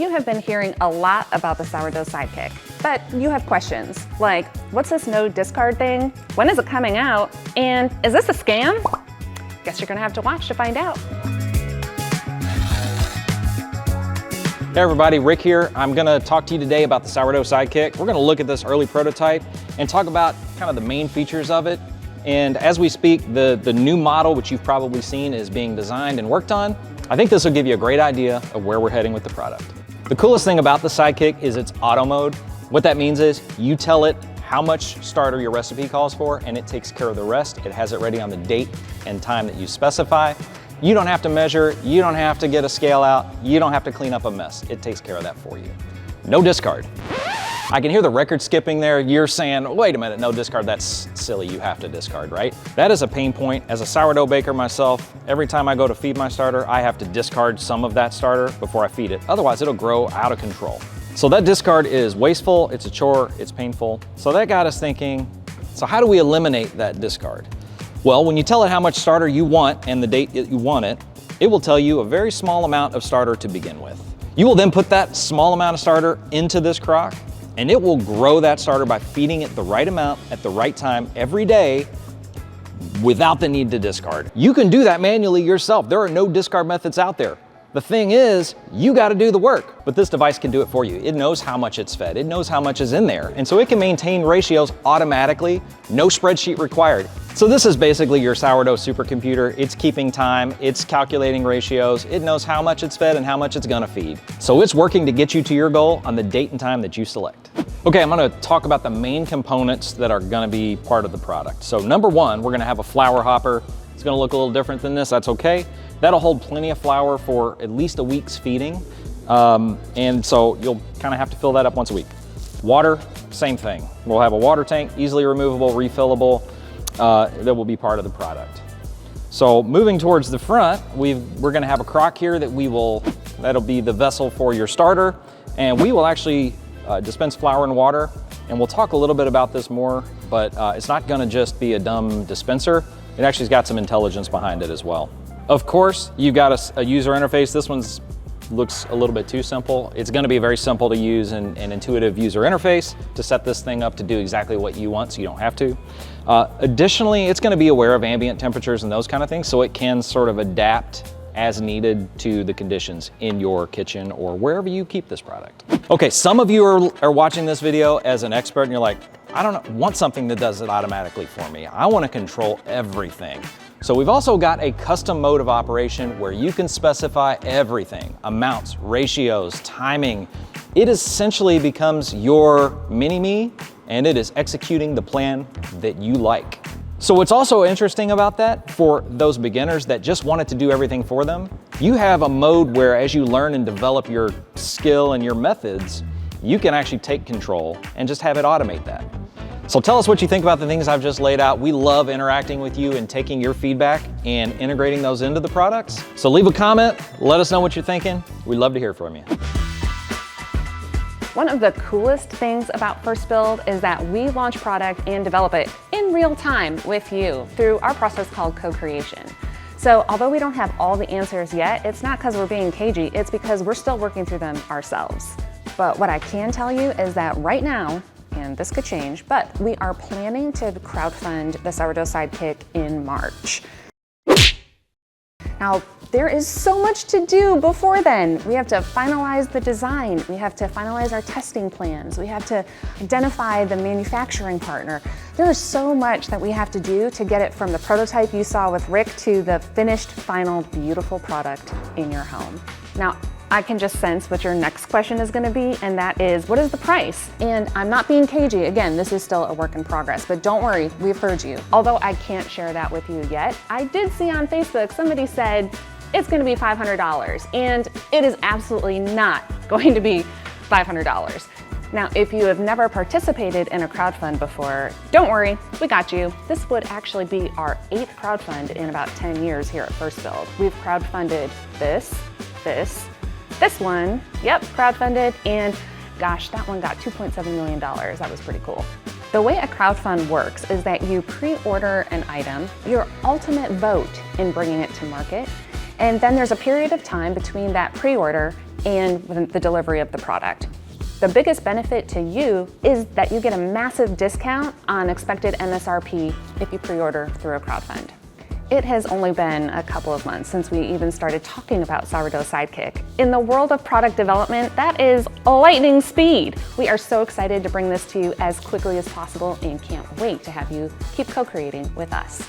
you have been hearing a lot about the Sourdough Sidekick, but you have questions like, what's this no discard thing? When is it coming out? And is this a scam? Guess you're gonna have to watch to find out. Hey everybody, Rick here. I'm gonna talk to you today about the Sourdough Sidekick. We're gonna look at this early prototype and talk about kind of the main features of it. And as we speak, the new model, which you've probably seen, is being designed and worked on. I think this will give you a great idea of where we're heading with the product. The coolest thing about the Sidekick is its auto mode. What that means is you tell it how much starter your recipe calls for, and it takes care of the rest. It has it ready on the date and time that you specify. You don't have to measure, you don't have to get a scale out, you don't have to clean up a mess. It takes care of that for you. No discard. I can hear the record skipping there. You're saying, wait a minute, no discard, that's silly, you have to discard, right? That is a pain point. As a sourdough baker myself, every time I go to feed my starter, I have to discard some of that starter before I feed it. Otherwise, it'll grow out of control. So that discard is wasteful, it's a chore, it's painful. So that got us thinking, so how do we eliminate that discard? Well, when you tell it how much starter you want and the date that you want it, it will tell you a very small amount of starter to begin with. You will then put that small amount of starter into this crock, and it will grow that starter by feeding it the right amount at the right time every day without the need to discard. You can do that manually yourself. There are no discard methods out there. The thing is, you got to do the work, but this device can do it for you. It knows how much it's fed. It knows how much is in there. And so it can maintain ratios automatically, no spreadsheet required. So this is basically your sourdough supercomputer. It's keeping time, it's calculating ratios, it knows how much it's fed and how much it's gonna feed. So it's working to get you to your goal on the date and time that you select. Okay, I'm gonna talk about the main components that are gonna be part of the product. So number one, we're gonna have a flour hopper. It's gonna look a little different than this, that's okay. That'll hold plenty of flour for at least a week's feeding. And so you'll kind of have to fill that up once a week. Water, same thing. We'll have a water tank, easily removable, refillable, that will be part of the product. So moving towards the front, we're gonna have a crock here that'll be the vessel for your starter. And we will actually dispense flour and water. And we'll talk a little bit about this more, but it's not gonna just be a dumb dispenser. It actually's got some intelligence behind it as well. Of course, you've got a user interface. This one looks a little bit too simple. It's gonna be very simple to use and intuitive user interface to set this thing up to do exactly what you want so you don't have to. Additionally, it's gonna be aware of ambient temperatures and those kind of things, so it can sort of adapt as needed to the conditions in your kitchen or wherever you keep this product. Okay, some of you are watching this video as an expert and you're like, I don't want something that does it automatically for me. I wanna control everything. So we've also got a custom mode of operation where you can specify everything, amounts, ratios, timing. It essentially becomes your mini-me and it is executing the plan that you like. So what's also interesting about that for those beginners that just want it to do everything for them, you have a mode where as you learn and develop your skill and your methods, you can actually take control and just have it automate that. So tell us what you think about the things I've just laid out. We love interacting with you and taking your feedback and integrating those into the products. So leave a comment, let us know what you're thinking. We'd love to hear from you. One of the coolest things about FirstBuild is that we launch product and develop it in real time with you through our process called co-creation. So although we don't have all the answers yet, it's not because we're being cagey, it's because we're still working through them ourselves. But what I can tell you is that right now, and this could change, but we are planning to crowdfund the Sourdough Sidekick in March. Now, there is so much to do before then. We have to finalize the design. We have to finalize our testing plans. We have to identify the manufacturing partner. There is so much that we have to do to get it from the prototype you saw with Rick to the finished, final, beautiful product in your home. Now, I can just sense what your next question is gonna be, and that is, what is the price? And I'm not being cagey. Again, this is still a work in progress, but don't worry, we've heard you. Although I can't share that with you yet, I did see on Facebook, somebody said, it's gonna be $500, and it is absolutely not going to be $500. Now, if you have never participated in a crowdfund before, don't worry, we got you. This would actually be our 8th crowdfund in about 10 years here at FirstBuild. We've crowdfunded this one, yep, crowdfunded, and gosh, that one got $2.7 million. That was pretty cool. The way a crowdfund works is that you pre-order an item, your ultimate vote in bringing it to market, and then there's a period of time between that pre-order and the delivery of the product. The biggest benefit to you is that you get a massive discount on expected MSRP if you pre-order through a crowdfund. It has only been a couple of months since we even started talking about Sourdough Sidekick. In the world of product development, that is lightning speed. We are so excited to bring this to you as quickly as possible and can't wait to have you keep co-creating with us.